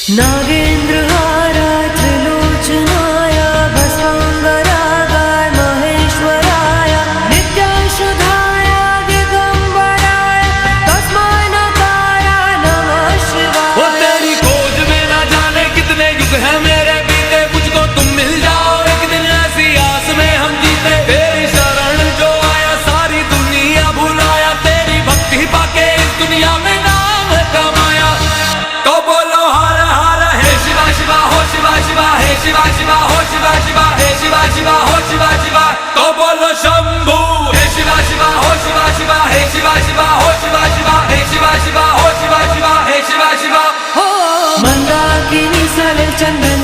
नागेन्द्रहाराय त्रिलोचनाय भस्मांगरागाय महेश्वराय नित्याशुधाय दिगंबराय तस्मै नकाराय नमः शिवाय। वो तेरी खोज में ना जाने कितने युग हैं मेरे बीते, मुझको तुम मिल जाओ एक दिन ऐसी आस में हम जीते। तेरी शरण जो आया सारी दुनिया भुलाया, तेरी भक्ति पाके इस दुनिया में नाम कमाया। तो बोलो हर हर हे शिवा शिवा हो शिवा शिवा हे शिवा शिवा हो शिवा शिवा हे शिवा शिवा हो शिवा शिवा। तो बोलो शंभू हे शिवा शिवा हो शिवा शिवा हे शिवा शिवा हो शिवा शिवा हे शिवा शिवा हो शिवा शिवा हे शिवा शिवा। मंदाकिनी सले चंद्र